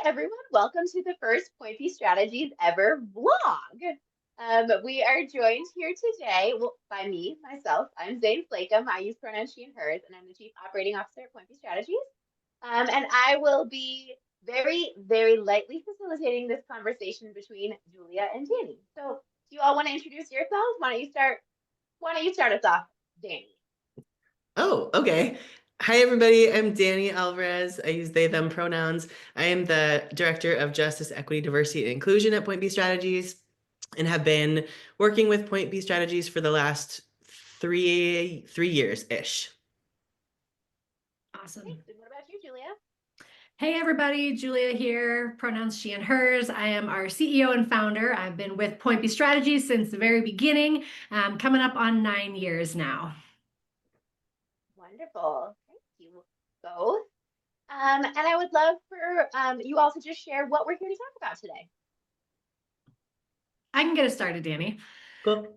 everyone, welcome to the first Point B Strategies ever vlog. We are joined here today by me, myself. I'm Zane Slacum. I use pronouns she and hers, and I'm the Chief Operating Officer at Point B Strategies. And I will be very, very lightly facilitating this conversation between Julia and Danny. So do you all want to introduce yourselves? Why don't you start us off, Danny? Oh, okay. Hi, everybody. I'm Danny Alvarez. I use they, them pronouns. I am the Director of Justice, Equity, Diversity, and Inclusion at Point B Strategies and have been working with Point B Strategies for the last three years-ish. Awesome. Thanks. And what about you, Julia? Hey everybody, Julia here, pronouns she and hers. I am our CEO and founder. I've been with Point B Strategies since the very beginning, coming up on 9 years now. Wonderful. Thank you both. And I would love for you all to just share what we're here to talk about today. I can get us started, Danny. Cool.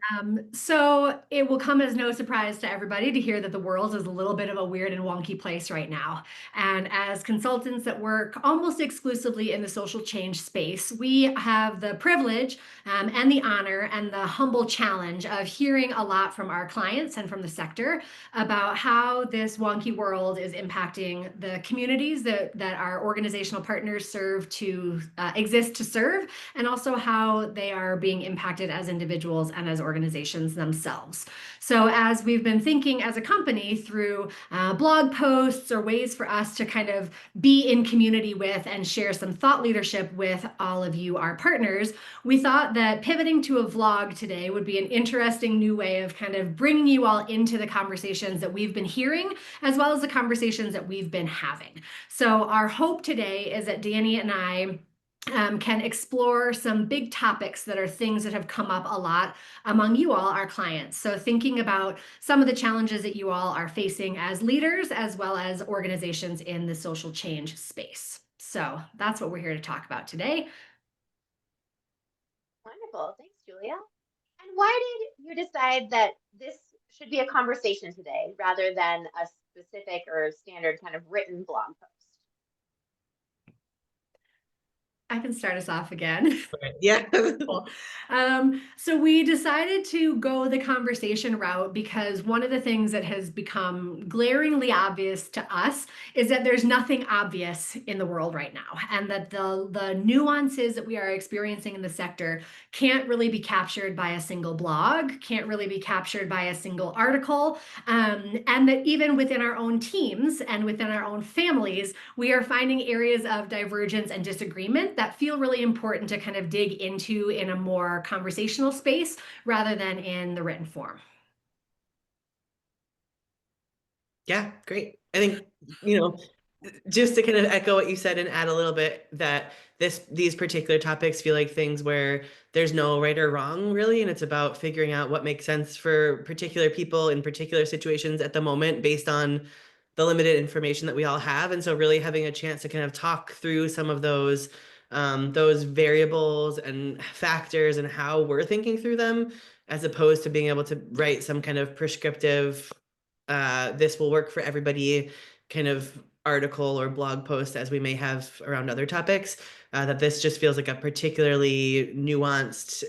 So it will come as no surprise to everybody to hear that the world is a little bit of a weird and wonky place right now. And as consultants that work almost exclusively in the social change space, we have the privilege and the honor and the humble challenge of hearing a lot from our clients and from the sector about how this wonky world is impacting the communities that our organizational partners serve to exist to serve, and also how they are being impacted as individuals and as organizations themselves. So as we've been thinking as a company through blog posts or ways for us to kind of be in community with and share some thought leadership with all of you, our partners, we thought that pivoting to a vlog today would be an interesting new way of kind of bringing you all into the conversations that we've been hearing, as well as the conversations that we've been having. So our hope today is that Danny and I can explore some big topics that are things that have come up a lot among you all, our clients. So thinking about some of the challenges that you all are facing as leaders, as well as organizations in the social change space. So that's what we're here to talk about today. Wonderful. Thanks, Julia. And why did you decide that this should be a conversation today rather than a specific or standard kind of written blog post? I can start us off again. Yeah. Cool. So we decided to go the conversation route because one of the things that has become glaringly obvious to us is that there's nothing obvious in the world right now, and that the nuances that we are experiencing in the sector can't really be captured by a single blog, can't really be captured by a single article, and that even within our own teams and within our own families, we are finding areas of divergence and disagreement that feel really important to kind of dig into in a more conversational space rather than in the written form. Yeah, great. I think, just to kind of echo what you said and add a little bit that these particular topics feel like things where there's no right or wrong really, and it's about figuring out what makes sense for particular people in particular situations at the moment based on the limited information that we all have. And so really having a chance to kind of talk through some of those variables and factors and how we're thinking through them, as opposed to being able to write some kind of prescriptive, this will work for everybody kind of article or blog post as we may have around other topics, that this just feels like a particularly nuanced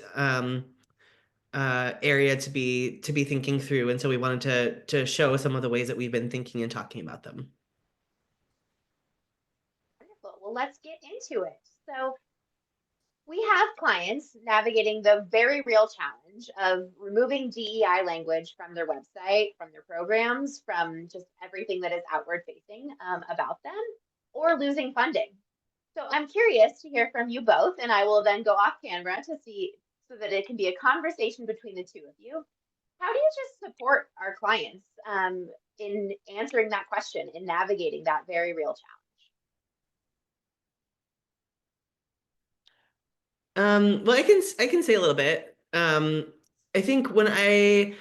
area to be thinking through. And so we wanted to show some of the ways that we've been thinking and talking about them. Wonderful. Well, let's get into it. So we have clients navigating the very real challenge of removing DEI language from their website, from their programs, from just everything that is outward facing about them, or losing funding. So I'm curious to hear from you both, and I will then go off camera to see so that it can be a conversation between the two of you. How do you just support our clients in answering that question, in navigating that very real challenge? Well, I can say a little bit. I think when I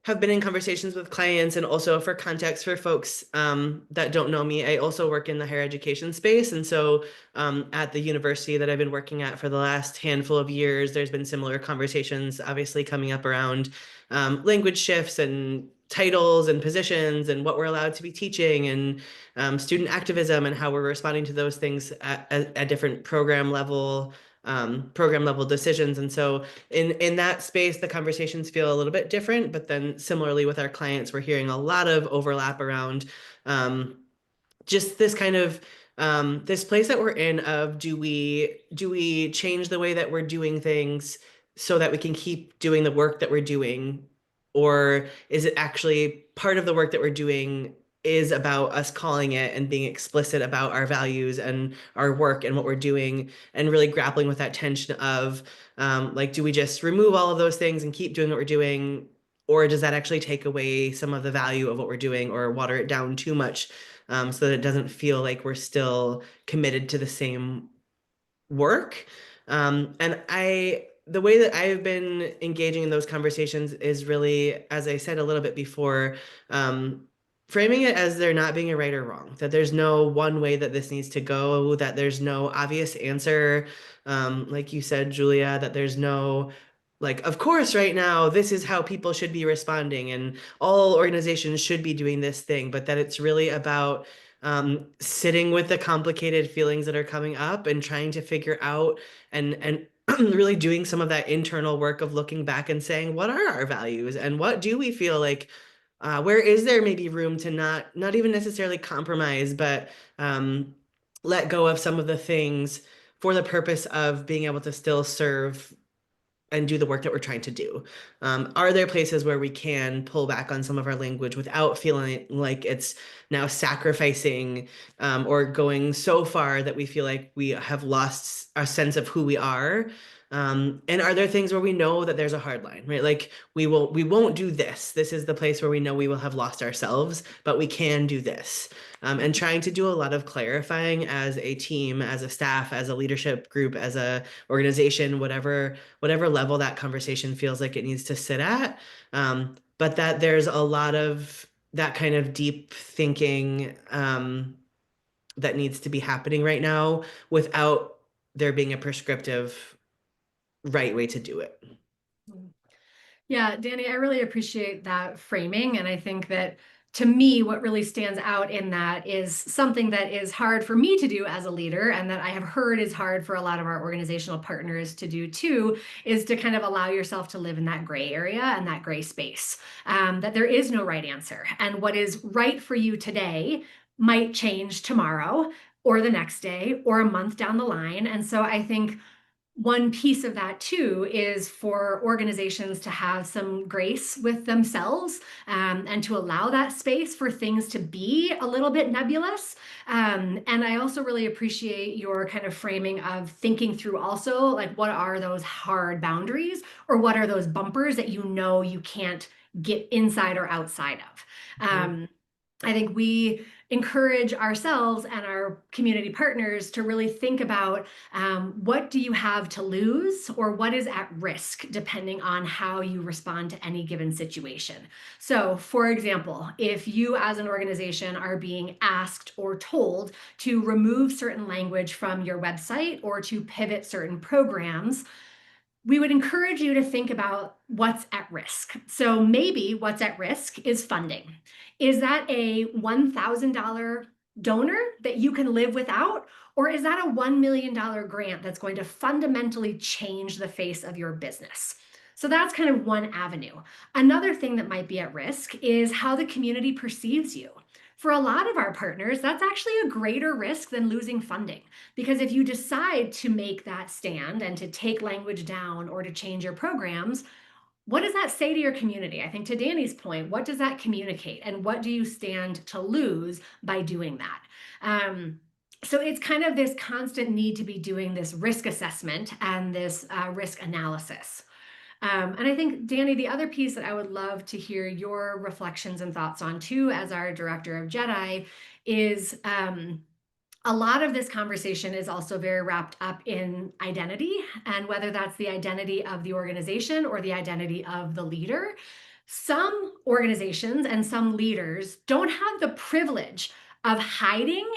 have been in conversations with clients, and also for context for folks that don't know me, I also work in the higher education space. And so at the university that I've been working at for the last handful of years, there's been similar conversations obviously coming up around language shifts and titles and positions and what we're allowed to be teaching, and student activism and how we're responding to those things at different program level decisions. And so in that space, the conversations feel a little bit different, but then similarly with our clients, we're hearing a lot of overlap around just this kind of this place that we're in of do we change the way that we're doing things so that we can keep doing the work that we're doing, or is it actually part of the work that we're doing is about us calling it and being explicit about our values and our work and what we're doing, and really grappling with that tension of like, do we just remove all of those things and keep doing what we're doing, or does that actually take away some of the value of what we're doing or water it down too much, so that it doesn't feel like we're still committed to the same work. And the way that I've been engaging in those conversations is really, as I said a little bit before, framing it as there not being a right or wrong, that there's no one way that this needs to go, that there's no obvious answer. Like you said, Julia, that there's no, like, of course, right now, this is how people should be responding and all organizations should be doing this thing, but that it's really about sitting with the complicated feelings that are coming up and trying to figure out and really doing some of that internal work of looking back and saying, what are our values and what do we feel like, where is there maybe room to not even necessarily compromise, but let go of some of the things for the purpose of being able to still serve and do the work that we're trying to do. Are there places where we can pull back on some of our language without feeling like it's now sacrificing or going so far that we feel like we have lost our sense of who we are? And are there things where we know that there's a hard line, right? Like we won't do this. This is the place where we know we will have lost ourselves, but we can do this. And trying to do a lot of clarifying as a team, as a staff, as a leadership group, as a organization, whatever level that conversation feels like it needs to sit at. But that there's a lot of that kind of deep thinking that needs to be happening right now without there being a prescriptive right way to do it. Yeah, Danny, I really appreciate that framing. And I think that to me, what really stands out in that is something that is hard for me to do as a leader, and that I have heard is hard for a lot of our organizational partners to do too, is to kind of allow yourself to live in that gray area and that gray space, that there is no right answer. And what is right for you today might change tomorrow or the next day or a month down the line. And so I think one piece of that too is for organizations to have some grace with themselves, and to allow that space for things to be a little bit nebulous. And I also really appreciate your kind of framing of thinking through also, like, what are those hard boundaries, or what are those bumpers that you know you can't get inside or outside of. I think we encourage ourselves and our community partners to really think about what do you have to lose, or what is at risk, depending on how you respond to any given situation. So, for example, if you as an organization are being asked or told to remove certain language from your website or to pivot certain programs, we would encourage you to think about what's at risk. So maybe what's at risk is funding. Is that a $1,000 donor that you can live without? Or is that a $1 million grant that's going to fundamentally change the face of your business? So that's kind of one avenue. Another thing that might be at risk is how the community perceives you. For a lot of our partners, that's actually a greater risk than losing funding. Because if you decide to make that stand and to take language down or to change your programs, what does that say to your community? I think to Danny's point, what does that communicate? And what do you stand to lose by doing that? So it's kind of this constant need to be doing this risk assessment and this risk analysis. And I think, Danny, the other piece that I would love to hear your reflections and thoughts on too, as our director of JEDI, is a lot of this conversation is also very wrapped up in identity, and whether that's the identity of the organization or the identity of the leader. Some organizations and some leaders don't have the privilege of hiding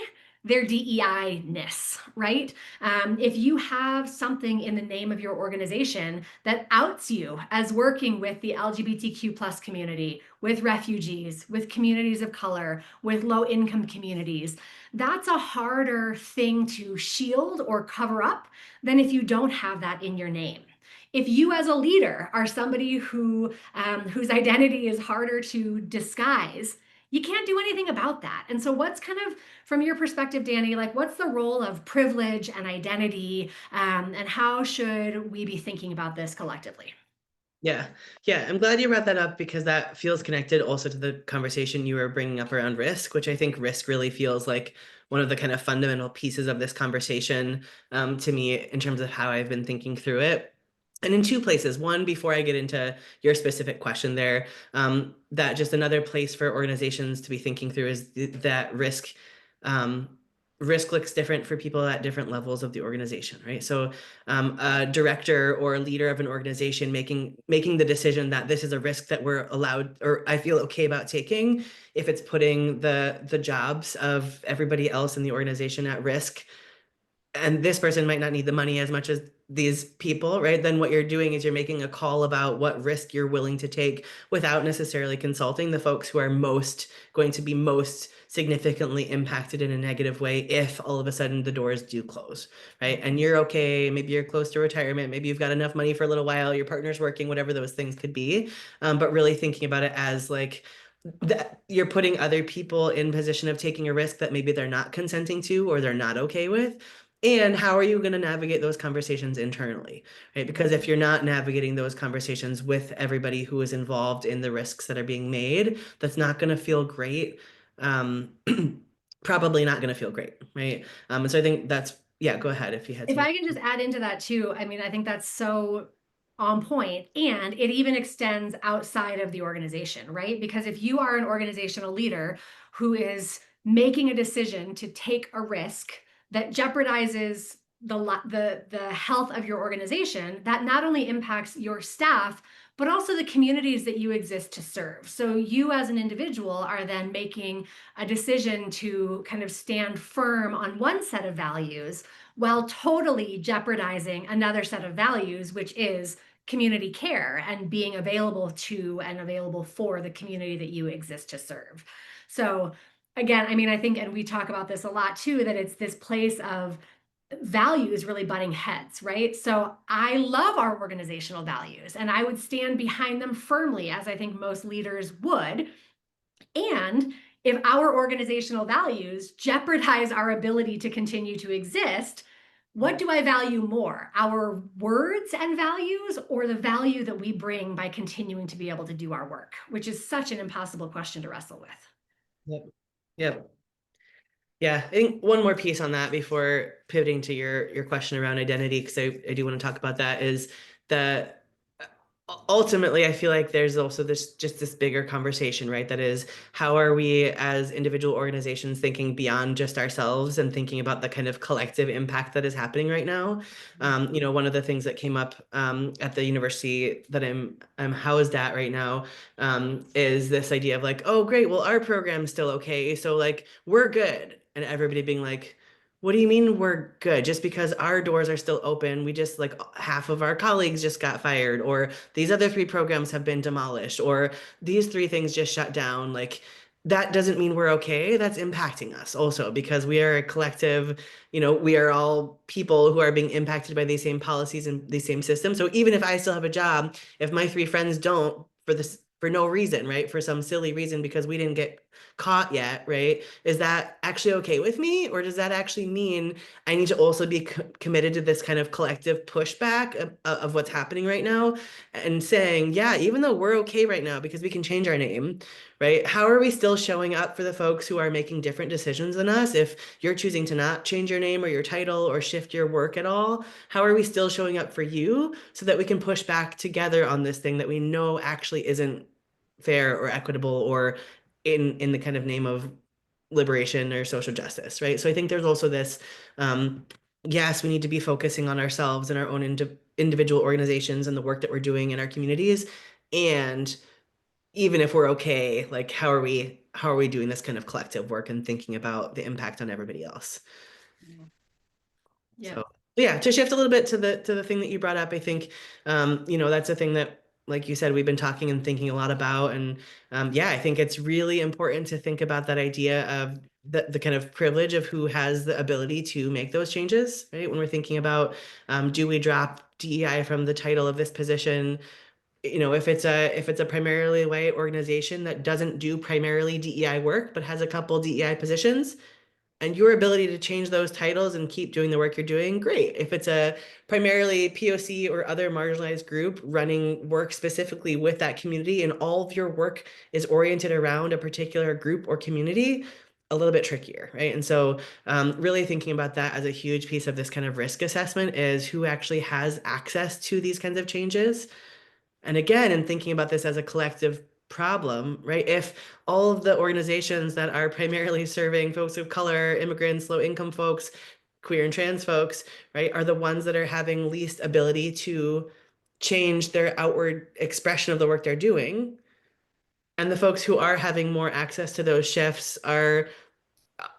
their DEI-ness, right? If you have something in the name of your organization that outs you as working with the LGBTQ plus community, with refugees, with communities of color, with low-income communities, that's a harder thing to shield or cover up than if you don't have that in your name. If you as a leader are somebody whose identity is harder to disguise, you can't do anything about that. And so what's kind of, from your perspective, Danny, like what's the role of privilege and identity, and how should we be thinking about this collectively? Yeah. Yeah. I'm glad you brought that up because that feels connected also to the conversation you were bringing up around risk, which I think risk really feels like one of the kind of fundamental pieces of this conversation, to me in terms of how I've been thinking through it. And in two places. One, before I get into your specific question there, that just another place for organizations to be thinking through is that risk. Risk looks different for people at different levels of the organization, right? So a director or a leader of an organization making the decision that this is a risk that we're allowed or I feel okay about taking if it's putting the jobs of everybody else in the organization at risk, and this person might not need the money as much as these people, right? Then what you're doing is you're making a call about what risk you're willing to take without necessarily consulting the folks who are going to be most significantly impacted in a negative way if all of a sudden the doors do close, right? And you're okay, maybe you're close to retirement, maybe you've got enough money for a little while, your partner's working, whatever those things could be. But really thinking about it as like, that you're putting other people in position of taking a risk that maybe they're not consenting to or they're not okay with. And how are you going to navigate those conversations internally, right? Because if you're not navigating those conversations with everybody who is involved in the risks that are being made, that's not going to feel great. Probably not going to feel great, right? And so I think that's, yeah, go ahead if you had If something. I can just add into that too, I mean, I think that's so on point, and it even extends outside of the organization, right? Because if you are an organizational leader who is making a decision to take a risk that jeopardizes the health of your organization, that not only impacts your staff, but also the communities that you exist to serve. So you as an individual are then making a decision to kind of stand firm on one set of values while totally jeopardizing another set of values, which is community care and being available to and available for the community that you exist to serve. So again, I mean, I think, and we talk about this a lot too, that it's this place of values really butting heads, right? So I love our organizational values and I would stand behind them firmly, as I think most leaders would. And if our organizational values jeopardize our ability to continue to exist, what do I value more, our words and values, or the value that we bring by continuing to be able to do our work, which is such an impossible question to wrestle with. Yep. Yep. Yeah, I think one more piece on that before pivoting to your question around identity, because I do want to talk about that, is that ultimately I feel like there's also this bigger conversation, right? That is, how are we as individual organizations thinking beyond just ourselves and thinking about the kind of collective impact that is happening right now? One of the things that came up at the university that I'm housed at right now is this idea of like, oh, great, well, our program's still okay, so like we're good, and everybody being like, what do you mean we're good? Just because our doors are still open, we just like half of our colleagues just got fired, or these other 3 programs have been demolished, or these 3 things just shut down. Like that doesn't mean we're okay. That's impacting us also because we are a collective, we are all people who are being impacted by these same policies and these same systems. So even if I still have a job, if my 3 friends don't for no reason, right? For some silly reason because we didn't get caught yet, right? Is that actually okay with me? Or does that actually mean I need to also be committed to this kind of collective pushback of what's happening right now and saying, yeah, even though we're okay right now because we can change our name, right? How are we still showing up for the folks who are making different decisions than us? If you're choosing to not change your name or your title or shift your work at all, how are we still showing up for you so that we can push back together on this thing that we know actually isn't fair or equitable or in the kind of name of liberation or social justice, right? So I think there's also this, yes, we need to be focusing on ourselves and our own individual organizations and the work that we're doing in our communities. And even if we're okay, like how are we how are we doing this kind of collective work and thinking about the impact on everybody else? Yeah. So yeah, to shift a little bit to the thing that you brought up, I think that's a thing that, like you said, we've been talking and thinking a lot about. And yeah, I think it's really important to think about that idea of the kind of privilege of who has the ability to make those changes, right? When we're thinking about do we drop DEI from the title of this position? If it's a primarily white organization that doesn't do primarily DEI work, but has a couple DEI positions, and your ability to change those titles and keep doing the work you're doing, great. If it's a primarily POC or other marginalized group running work specifically with that community and all of your work is oriented around a particular group or community, a little bit trickier, right? And so really thinking about that as a huge piece of this kind of risk assessment is who actually has access to these kinds of changes. And again, in thinking about this as a collective problem, right? If all of the organizations that are primarily serving folks of color, immigrants, low income folks, queer and trans folks, right, are the ones that are having least ability to change their outward expression of the work they're doing, and the folks who are having more access to those shifts are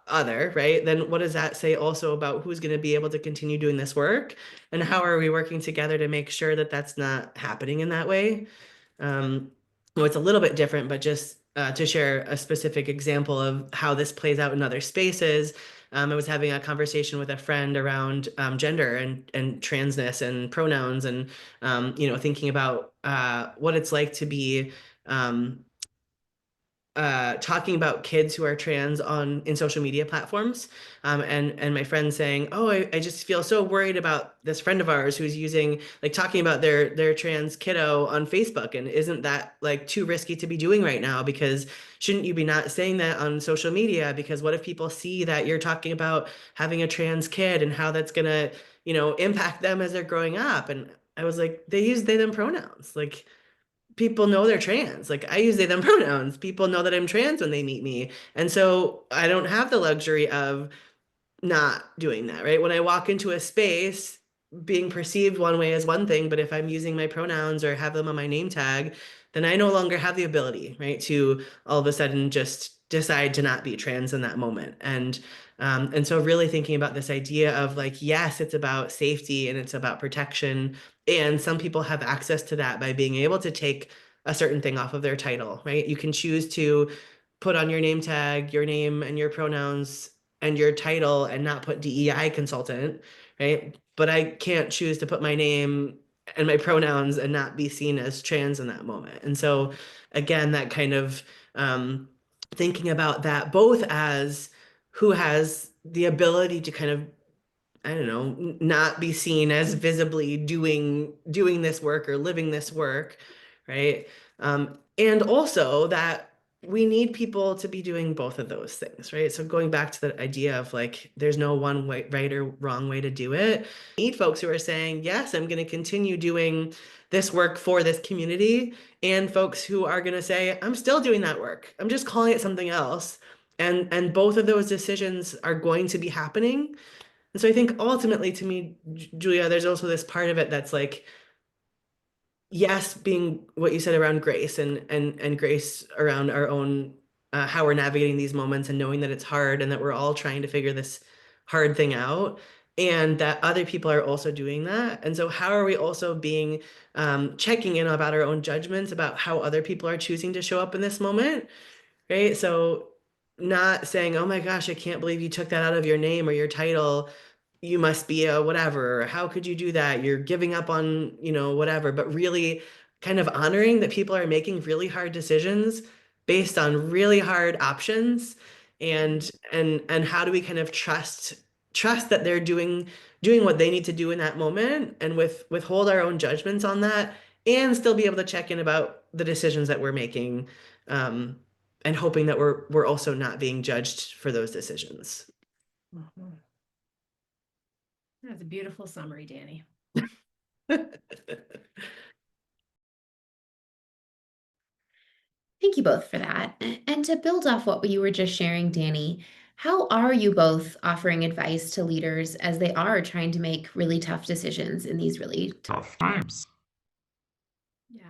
other, right? Then what does that say also about who's going to be able to continue doing this work? And how are we working together to make sure that that's not happening in that way? Well, it's a little bit different, but just to share a specific example of how this plays out in other spaces. I was having a conversation with a friend around gender and transness and pronouns, and thinking about what it's like to be talking about kids who are trans in social media platforms, and my friend saying, oh, I just feel so worried about this friend of ours who's talking about their trans kiddo on Facebook, and isn't that like too risky to be doing right now, because shouldn't you be not saying that on social media, because what if people see that you're talking about having a trans kid and how that's gonna impact them as they're growing up? And I was like, they use they them pronouns. Like, people know they're trans. Like, I use they them pronouns. People know that I'm trans when they meet me. And so I don't have the luxury of not doing that, right? When I walk into a space, being perceived one way is one thing, but if I'm using my pronouns or have them on my name tag, then I no longer have the ability, right, to all of a sudden just decide to not be trans in that moment. And so really thinking about this idea of like, yes, it's about safety and it's about protection. And some people have access to that by being able to take a certain thing off of their title, right? You can choose to put on your name tag, your name and your pronouns and your title and not put DEI consultant, right? But I can't choose to put my name and my pronouns and not be seen as trans in that moment. And so again, that kind of thinking about that both as who has the ability to kind of, I don't know, not be seen as visibly doing this work or living this work, right? And also that we need people to be doing both of those things, right? So going back to the idea of like, there's no one way, right or wrong way to do it. We need folks who are saying, yes, I'm going to continue doing this work for this community, and folks who are going to say, I'm still doing that work. I'm just calling it something else. And both of those decisions are going to be happening. And so I think ultimately, to me, Julia, there's also this part of it that's like, yes, being what you said around grace and grace around our own how we're navigating these moments and knowing that it's hard and that we're all trying to figure this hard thing out, and that other people are also doing that. And so how are we also being checking in about our own judgments about how other people are choosing to show up in this moment, right? So not saying, oh my gosh, I can't believe you took that out of your name or your title, you must be a whatever, how could you do that, you're giving up on whatever, but really kind of honoring that people are making really hard decisions based on really hard options. And how do we kind of trust that they're doing what they need to do in that moment, and withhold our own judgments on that, and still be able to check in about the decisions that we're making, and hoping that we're also not being judged for those decisions. That's a beautiful summary, Danny. Thank you both for that. And to build off what you were just sharing, Danny, how are you both offering advice to leaders as they are trying to make really tough decisions in these really tough times? Yeah.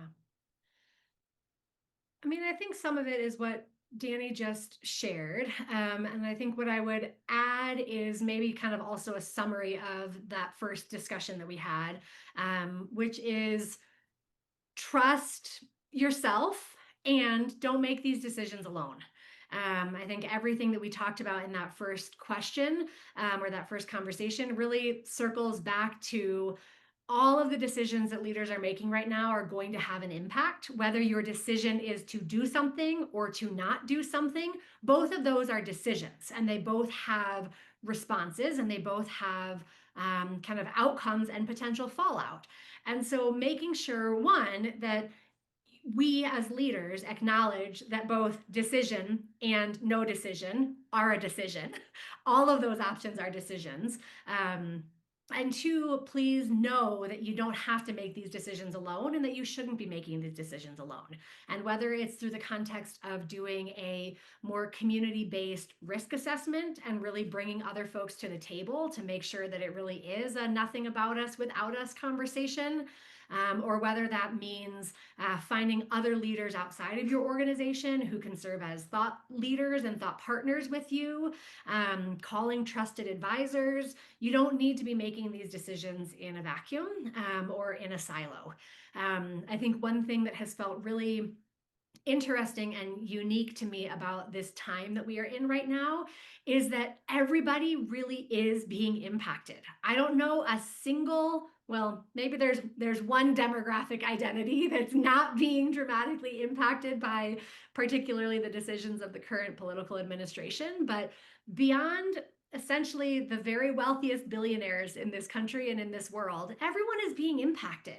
I mean, I think some of it is what Danny just shared. And I think what I would add is maybe kind of also a summary of that first discussion that we had, which is trust yourself and don't make these decisions alone. I think everything that we talked about in that first question or that first conversation really circles back to all of the decisions that leaders are making right now are going to have an impact. Whether your decision is to do something or to not do something, both of those are decisions, and they both have responses, and they both have kind of outcomes and potential fallout. And so making sure, one, that we as leaders acknowledge that both decision and no decision are a decision. All of those options are decisions. And two, please know that you don't have to make these decisions alone and that you shouldn't be making these decisions alone. And whether it's through the context of doing a more community-based risk assessment and really bringing other folks to the table to make sure that it really is a nothing about us without us conversation, or whether that means finding other leaders outside of your organization who can serve as thought leaders and thought partners with you, calling trusted advisors. You don't need to be making these decisions in a vacuum or in a silo. I think one thing that has felt really interesting and unique to me about this time that we are in right now is that everybody really is being impacted. I don't know a single, well, maybe there's one demographic identity that's not being dramatically impacted by particularly the decisions of the current political administration, but beyond essentially the very wealthiest billionaires in this country and in this world, everyone is being impacted,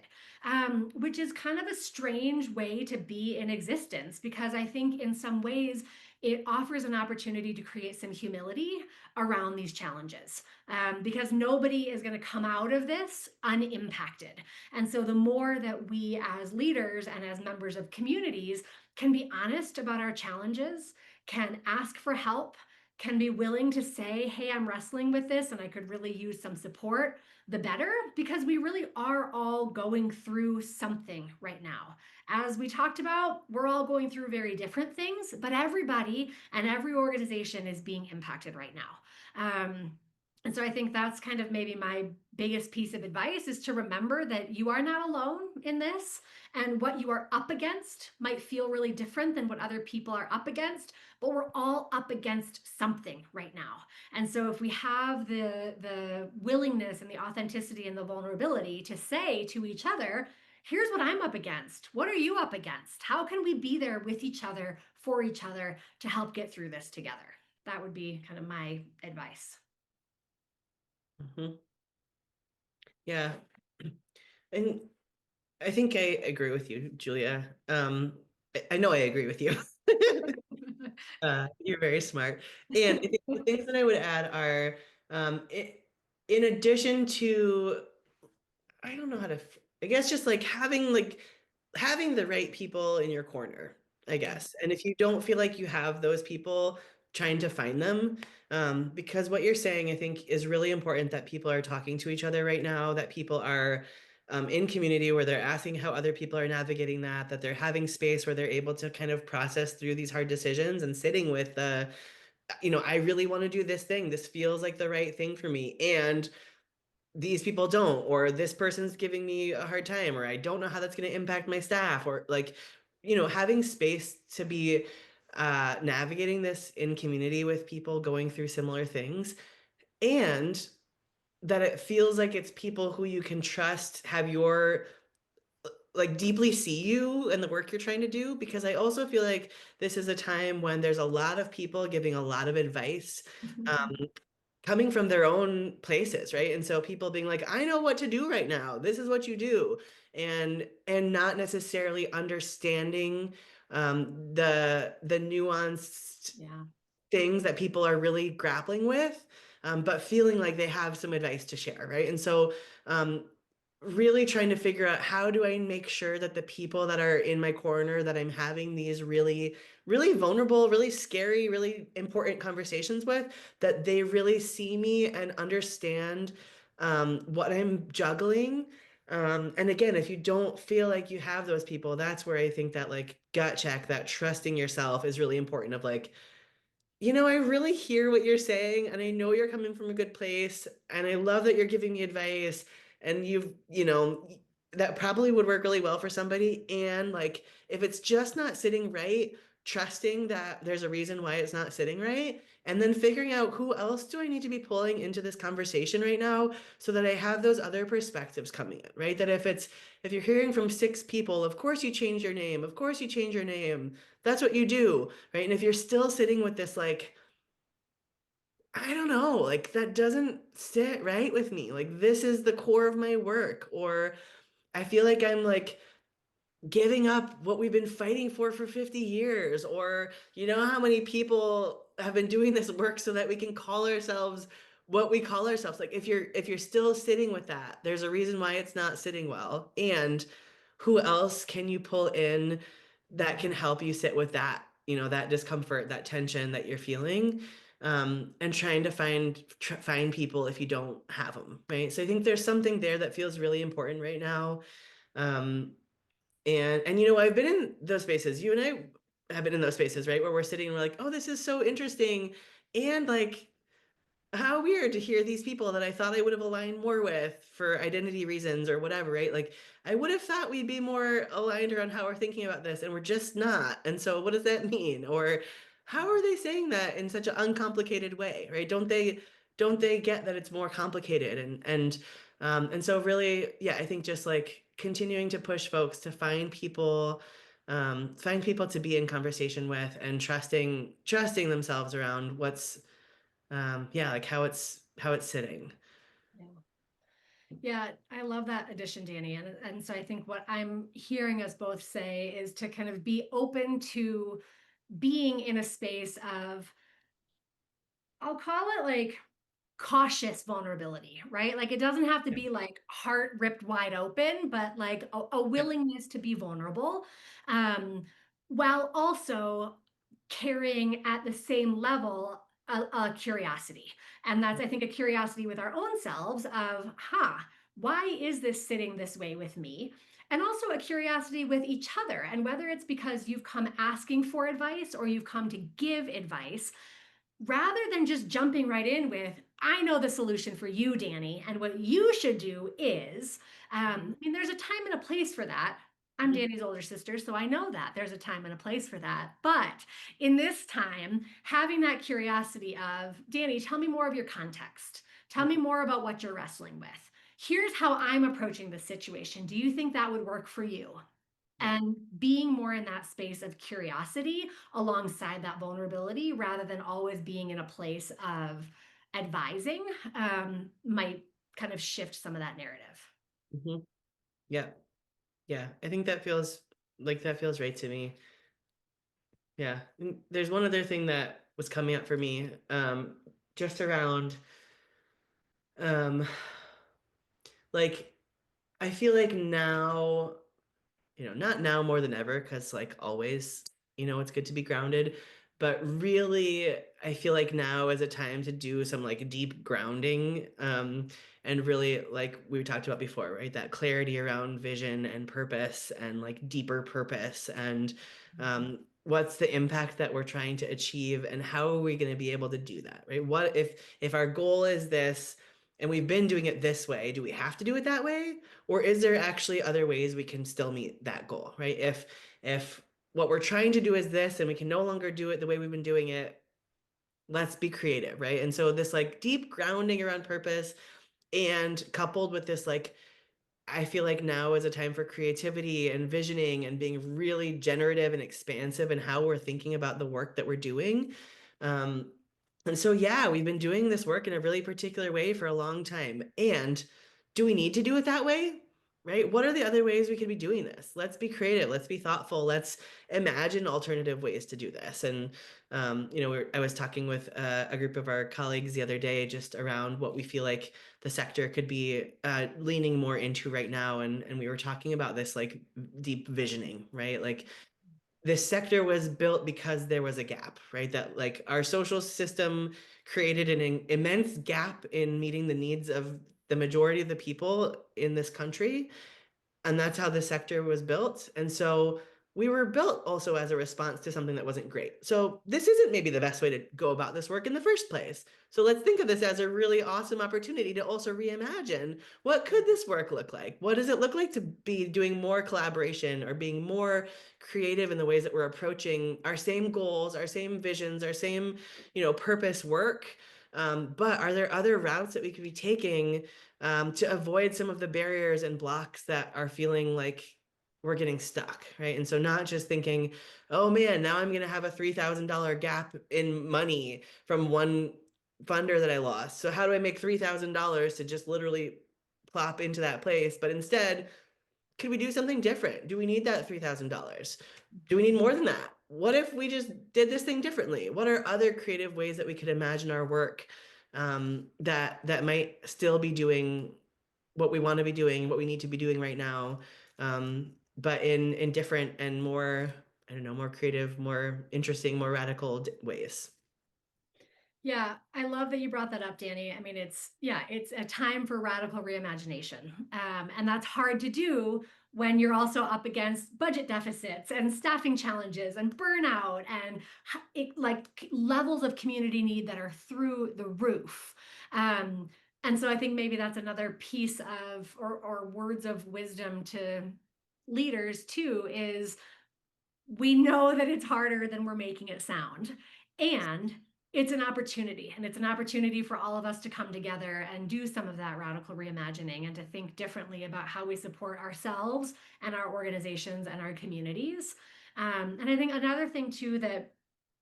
which is kind of a strange way to be in existence, because I think in some ways it offers an opportunity to create some humility around these challenges, because nobody is going to come out of this unimpacted. And so the more that we as leaders and as members of communities can be honest about our challenges, can ask for help, can be willing to say, hey, I'm wrestling with this and I could really use some support, the better, because we really are all going through something right now. As we talked about, we're all going through very different things, but everybody and every organization is being impacted right now. And so I think that's kind of maybe my biggest piece of advice, is to remember that you are not alone in this, and what you are up against might feel really different than what other people are up against, but we're all up against something right now. And so if we have the willingness and the authenticity and the vulnerability to say to each other, here's what I'm up against. What are you up against? How can we be there with each other, for each other, to help get through this together? That would be kind of my advice. Mm-hmm. Yeah. And I think I agree with you, Julia. I know I agree with you. You're very smart. And I think the things that I would add are, in addition to, I don't know how to, I guess just like having the right people in your corner, I guess. And if you don't feel like you have those people, trying to find them, because what you're saying, I think, is really important, that people are talking to each other right now, that people are in community where they're asking how other people are navigating that they're having space where they're able to kind of process through these hard decisions and sitting with I really want to do this thing. This feels like the right thing for me. And these people don't, or this person's giving me a hard time, or I don't know how that's going to impact my staff, or having space to be navigating this in community with people going through similar things, and that it feels like it's people who you can trust, have your deeply see you and the work you're trying to do. Because I also feel like this is a time when there's a lot of people giving a lot of advice, coming from their own places, right? And so people being like, I know what to do right now. This is what you do. And not necessarily understanding the nuanced things that people are really grappling with, but feeling like they have some advice to share, right? And so really trying to figure out, how do I make sure that the people that are in my corner, that I'm having these really, really vulnerable, really scary, really important conversations with, that they really see me and understand what I'm juggling, And again, if you don't feel like you have those people, that's where I think that like gut check, that trusting yourself is really important of like, I really hear what you're saying, and I know you're coming from a good place, and I love that you're giving me advice, and that probably would work really well for somebody. And like, if it's just not sitting right, trusting that there's a reason why it's not sitting right, and then figuring out who else do I need to be pulling into this conversation right now so that I have those other perspectives coming in, right? That if you're hearing from 6 people, of course you change your name, of course you change your name. That's what you do, right? And if you're still sitting with this, like, I don't know, like that doesn't sit right with me. Like, this is the core of my work, or I feel like I'm like giving up what we've been fighting for 50 years, or how many people have been doing this work so that we can call ourselves what we call ourselves. Like, if you're still sitting with that, there's a reason why it's not sitting well. And who else can you pull in that can help you sit with that, that discomfort, that tension that you're feeling, and trying to find people if you don't have them, right? So I think there's something there that feels really important right now. And I've been in those spaces. You and I have been in those spaces, right? Where we're sitting and we're like, oh, this is so interesting. And like, how weird to hear these people that I thought I would have aligned more with for identity reasons or whatever, right? Like, I would have thought we'd be more aligned around how we're thinking about this, and we're just not. And so what does that mean? Or how are they saying that in such an uncomplicated way, right? Don't they get that it's more complicated? And so really, yeah, I think just like continuing to push folks to find people to be in conversation with, and trusting themselves around what's yeah, like how it's sitting. Yeah. Yeah, I love that addition, Danny. And so I think what I'm hearing us both say is to kind of be open to being in a space of, I'll call it like cautious vulnerability, right? Like it doesn't have to be like heart ripped wide open, but like a willingness to be vulnerable, um, while also carrying at the same level a curiosity. And that's, I think, a curiosity with our own selves of, why is this sitting this way with me? And also a curiosity with each other. And whether it's because you've come asking for advice or you've come to give advice, rather than just jumping right in with, I know the solution for you, Danny, and what you should do is, I mean, there's a time and a place for that. I'm Danny's older sister, so I know that there's a time and a place for that. But in this time, having that curiosity of, Danny, tell me more of your context. Tell me more about what you're wrestling with. Here's how I'm approaching the situation. Do you think that would work for you? And being more in that space of curiosity alongside that vulnerability, rather than always being in a place of advising, might kind of shift some of that narrative. Mm-hmm. Yeah. Yeah. I think that feels right to me. Yeah. And there's one other thing that was coming up for me, just around, um, like, I feel like now, not now more than ever, because like always, it's good to be grounded. But really, I feel like now is a time to do some like deep grounding, and really, like we talked about before, right? That clarity around vision and purpose, and like deeper purpose, and what's the impact that we're trying to achieve, and how are we going to be able to do that, right? What if our goal is this, and we've been doing it this way, do we have to do it that way? Or is there actually other ways we can still meet that goal, right? If what we're trying to do is this and we can no longer do it the way we've been doing it, let's be creative, right? And so this like deep grounding around purpose, and coupled with this like, I feel like now is a time for creativity and visioning and being really generative and expansive in how we're thinking about the work that we're doing. Um, and so, yeah, we've been doing this work in a really particular way for a long time. And do we need to do it that way? Right? What are the other ways we could be doing this? Let's be creative. Let's be thoughtful. Let's imagine alternative ways to do this. And, I was talking with a group of our colleagues the other day just around what we feel like the sector could be leaning more into right now. And we were talking about this like deep visioning, right? Like, this sector was built because there was a gap, right? That like our social system created an immense gap in meeting the needs of the the majority of the people in this country. And that's how the sector was built. And so we were built also as a response to something that wasn't great. So this isn't maybe the best way to go about this work in the first place. So let's think of this as a really awesome opportunity to also reimagine, what could this work look like? What does it look like to be doing more collaboration or being more creative in the ways that we're approaching our same goals, our same visions, our same, purpose work? But are there other routes that we could be taking to avoid some of the barriers and blocks that are feeling like we're getting stuck, right? And so not just thinking, oh man, now I'm going to have a $3,000 gap in money from one funder that I lost. So how do I make $3,000 to just literally plop into that place? But instead, could we do something different? Do we need that $3,000? Do we need more than that? What if we just did this thing differently? What are other creative ways that we could imagine our work that might still be doing what we want to be doing, what we need to be doing right now, but in different and more, I don't know, more creative, more interesting, more radical ways. Yeah, I love that you brought that up, Danny. I mean, it's a time for radical reimagination. And that's hard to do when you're also up against budget deficits and staffing challenges and burnout and like levels of community need that are through the roof. And so I think maybe that's another piece of or words of wisdom to leaders too, is we know that it's harder than we're making it sound. And it's an opportunity, and it's an opportunity for all of us to come together and do some of that radical reimagining and to think differently about how we support ourselves and our organizations and our communities. And I think another thing too, that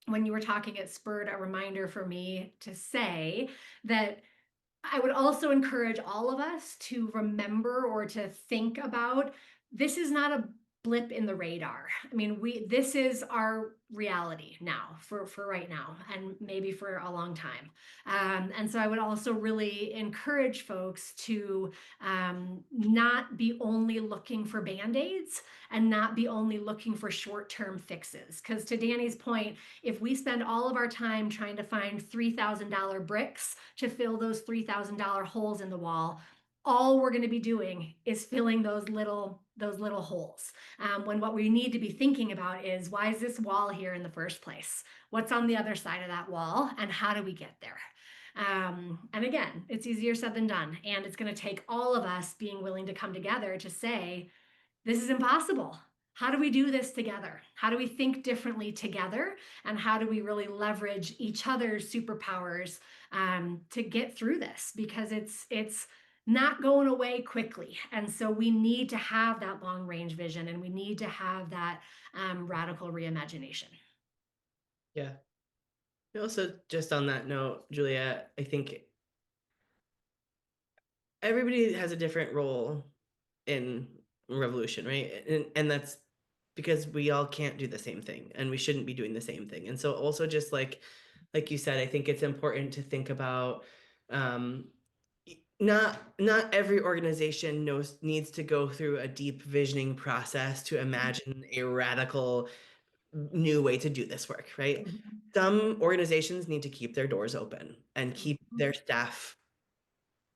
when you were talking, it spurred a reminder for me to say that I would also encourage all of us to remember or to think about, this is not a blip in the radar. I mean, this is our reality now for right now, and maybe for a long time. And so I would also really encourage folks to not be only looking for band-aids and not be only looking for short-term fixes. Because to Danny's point, if we spend all of our time trying to find $3,000 bricks to fill those $3,000 holes in the wall, all we're going to be doing is filling those little holes. When what we need to be thinking about is, why is this wall here in the first place? What's on the other side of that wall, and how do we get there? And again, it's easier said than done, and it's going to take all of us being willing to come together to say, this is impossible. How do we do this together? How do we think differently together? And how do we really leverage each other's superpowers to get through this? Because it's not going away quickly. And so we need to have that long range vision, and we need to have that radical reimagination. Yeah. Also, just on that note, Julia, I think everybody has a different role in revolution, right? And that's because we all can't do the same thing, and we shouldn't be doing the same thing. And so also, just like you said, I think it's important to think about not every organization needs to go through a deep visioning process to imagine a radical new way to do this work, right? Some organizations need to keep their doors open and keep their staff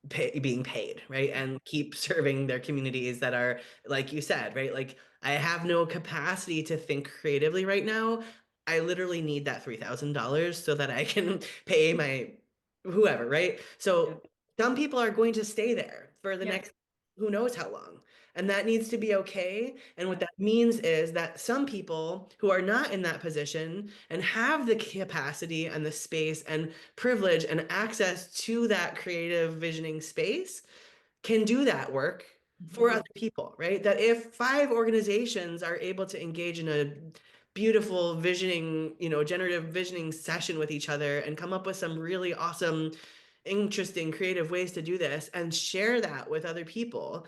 being paid, right? And keep serving their communities that are, like you said, right? Like, I have no capacity to think creatively right now. I literally need that $3,000 so that I can pay my whoever, right? So some people are going to stay there for the next who knows how long. And that needs to be okay. And what that means is that some people who are not in that position and have the capacity and the space and privilege and access to that creative visioning space can do that work for other people, right? That if 5 organizations are able to engage in a beautiful visioning, generative visioning session with each other and come up with some really awesome, interesting, creative ways to do this and share that with other people,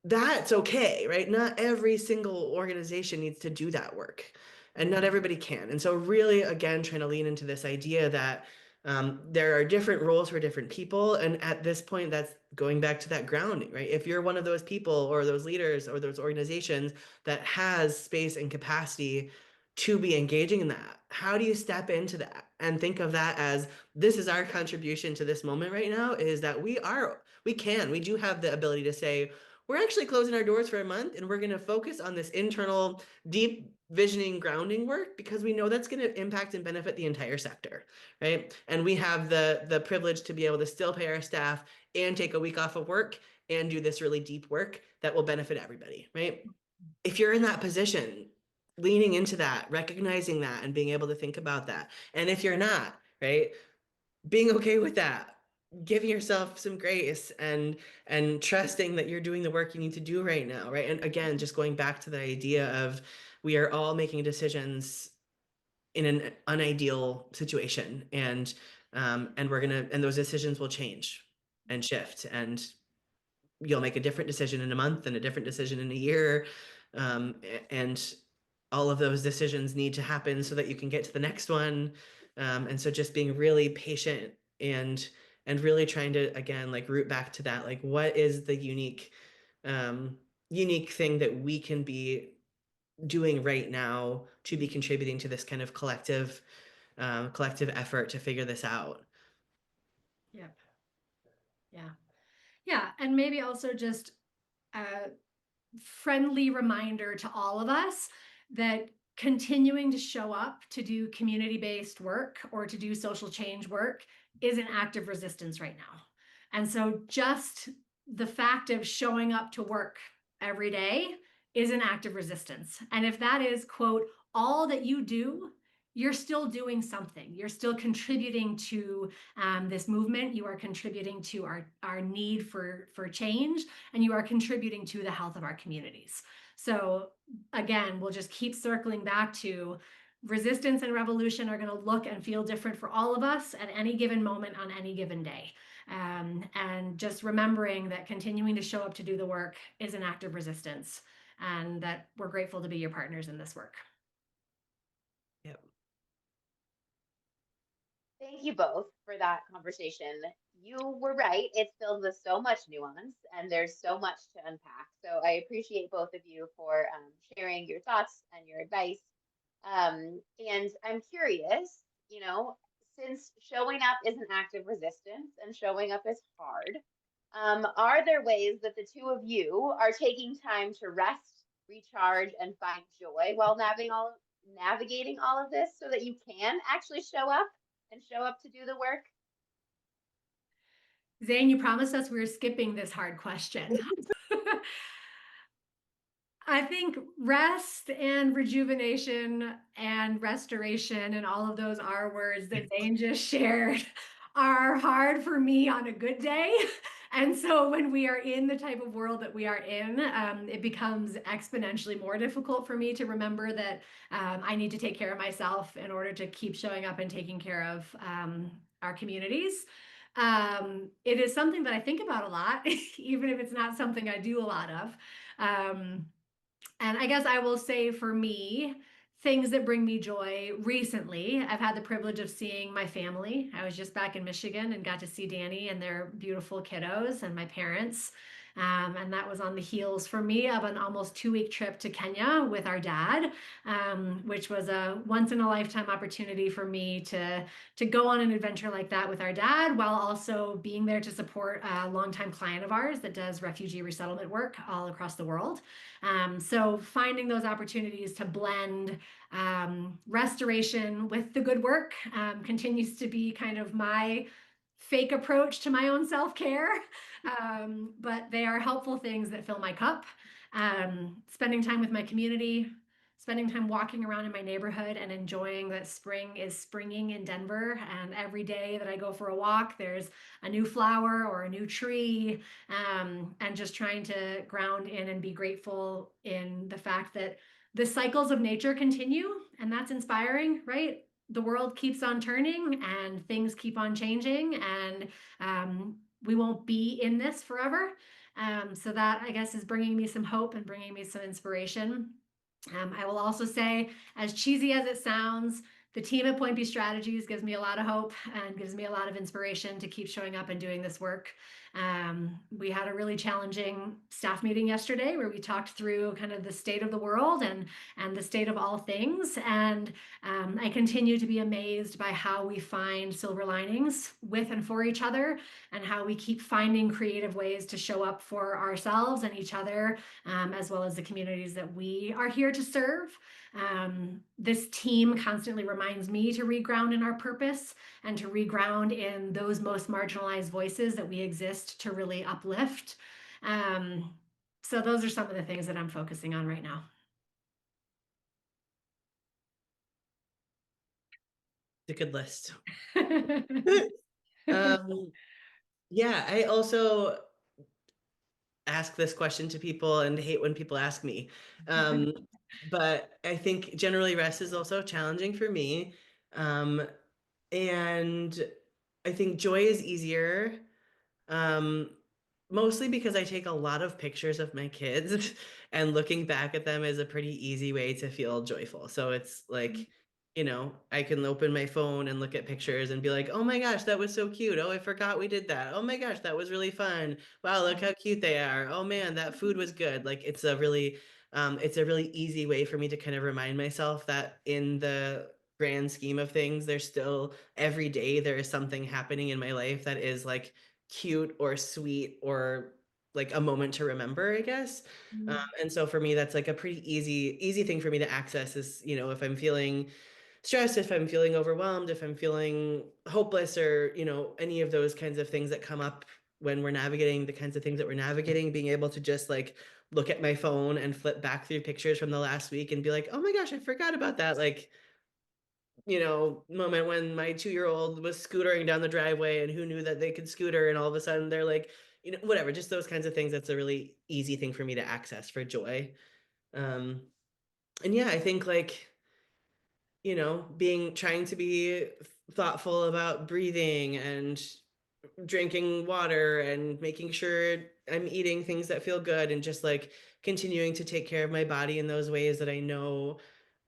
that's okay, right? Not every single organization needs to do that work, and not everybody can. And so really, again, trying to lean into this idea that there are different roles for different people. And at this point, that's going back to that grounding, right? If you're one of those people or those leaders or those organizations that has space and capacity to be engaging in that? How do you step into that and think of that as this is our contribution to this moment right now, is that we do have the ability to say, we're actually closing our doors for a month and we're going to focus on this internal deep visioning grounding work because we know that's going to impact and benefit the entire sector, right? And we have the privilege to be able to still pay our staff and take a week off of work and do this really deep work that will benefit everybody, right? If you're in that position, leaning into that, recognizing that, and being able to think about that. And if you're not, right, being okay with that, giving yourself some grace and trusting that you're doing the work you need to do right now, right? And again, just going back to the idea of we are all making decisions in an unideal situation, and those decisions will change and shift, and you'll make a different decision in a month and a different decision in a year. And all of those decisions need to happen so that you can get to the next one. And so just being really patient and really trying to, again, like root back to that, like what is the unique thing that we can be doing right now to be contributing to this kind of collective effort to figure this out. Yep. Yeah. Yeah. And maybe also just a friendly reminder to all of us that continuing to show up to do community-based work or to do social change work is an act of resistance right now. And so just the fact of showing up to work every day is an act of resistance. And if that is, quote, all that you do, you're still doing something. You're still contributing to this movement. You are contributing to our need for change, and you are contributing to the health of our communities. So again, we'll just keep circling back to resistance and revolution are going to look and feel different for all of us at any given moment on any given day. And just remembering that continuing to show up to do the work is an act of resistance, and that we're grateful to be your partners in this work. Yep. Thank you both for that conversation. You were right. It's filled with so much nuance and there's so much to unpack. So I appreciate both of you for sharing your thoughts and your advice. And I'm curious, since showing up is an act of resistance and showing up is hard, are there ways that the two of you are taking time to rest, recharge, and find joy while navigating all of this so that you can actually show up and show up to do the work? Zane, you promised us we were skipping this hard question. I think rest and rejuvenation and restoration and all of those R words that Zane just shared are hard for me on a good day. And so when we are in the type of world that we are in, it becomes exponentially more difficult for me to remember that I need to take care of myself in order to keep showing up and taking care of our communities. It is something that I think about a lot, even if it's not something I do a lot of. And I guess I will say for me, things that bring me joy recently, I've had the privilege of seeing my family. I was just back in Michigan and got to see Danny and their beautiful kiddos and my parents. And that was on the heels for me of an almost 2-week trip to Kenya with our dad, which was a once in a lifetime opportunity for me to go on an adventure like that with our dad, while also being there to support a longtime client of ours that does refugee resettlement work all across the world. So finding those opportunities to blend restoration with the good work continues to be kind of my fake approach to my own self-care, but they are helpful things that fill my cup. Spending time with my community, spending time walking around in my neighborhood and enjoying that spring is springing in Denver. And every day that I go for a walk, there's a new flower or a new tree, and just trying to ground in and be grateful in the fact that the cycles of nature continue, and that's inspiring, right? The world keeps on turning and things keep on changing, and we won't be in this forever. So that, I guess, is bringing me some hope and bringing me some inspiration. I will also say, as cheesy as it sounds, the team at Point B Strategies gives me a lot of hope and gives me a lot of inspiration to keep showing up and doing this work. We had a really challenging staff meeting yesterday where we talked through kind of the state of the world and the state of all things. And I continue to be amazed by how we find silver linings with and for each other, and how we keep finding creative ways to show up for ourselves and each other, as well as the communities that we are here to serve. This team constantly reminds me to reground in our purpose and to reground in those most marginalized voices that we exist to really uplift. So those are some of the things that I'm focusing on right now. It's a good list. Yeah, I also ask this question to people and hate when people ask me. But I think generally rest is also challenging for me. And I think joy is easier. Mostly because I take a lot of pictures of my kids and looking back at them is a pretty easy way to feel joyful. So it's like, I can open my phone and look at pictures and be like, oh my gosh, that was so cute. Oh, I forgot we did that. Oh my gosh, that was really fun. Wow, look how cute they are. Oh man, that food was good. Like it's a really easy way for me to kind of remind myself that in the grand scheme of things, there's still every day there is something happening in my life that is like cute or sweet or like a moment to remember, I guess. And so for me, that's like a pretty easy thing for me to access is, if I'm feeling stressed, if I'm feeling overwhelmed, if I'm feeling hopeless or, any of those kinds of things that come up when we're navigating the kinds of things that we're navigating, being able to just like look at my phone and flip back through pictures from the last week and be like, oh my gosh, I forgot about that. Like, moment when my 2-year-old was scootering down the driveway and who knew that they could scooter and all of a sudden they're like, whatever, just those kinds of things. That's a really easy thing for me to access for joy. And yeah, I think like, trying to be thoughtful about breathing and drinking water and making sure I'm eating things that feel good and just like continuing to take care of my body in those ways that I know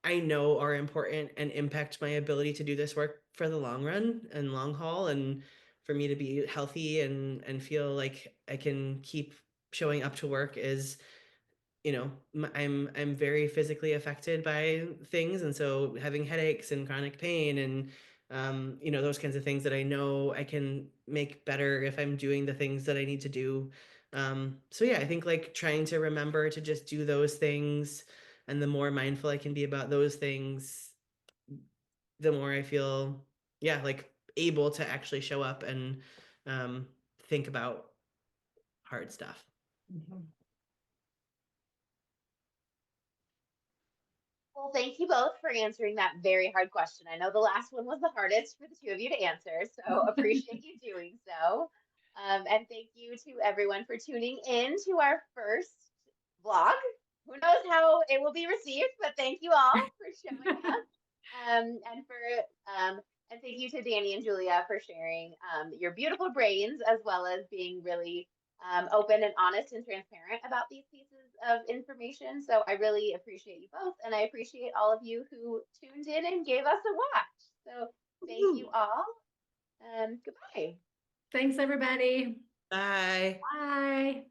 are important and impact my ability to do this work for the long run and long haul, and for me to be healthy and feel like I can keep showing up to work is, I'm very physically affected by things, and so having headaches and chronic pain and those kinds of things that I know I can make better if I'm doing the things that I need to do. So yeah, I think like trying to remember to just do those things, and the more mindful I can be about those things, the more I feel, yeah, like able to actually show up and think about hard stuff. Well, thank you both for answering that very hard question. I know the last one was the hardest for the two of you to answer, so appreciate you doing so. And thank you to everyone for tuning in to our first vlog. Who knows how it will be received, but thank you all for showing up. And thank you to Danny and Julia for sharing your beautiful brains, as well as being really open and honest and transparent about these pieces of information. So I really appreciate you both, and I appreciate all of you who tuned in and gave us a watch. So thank you all. Goodbye. Thanks, everybody. Bye. Bye.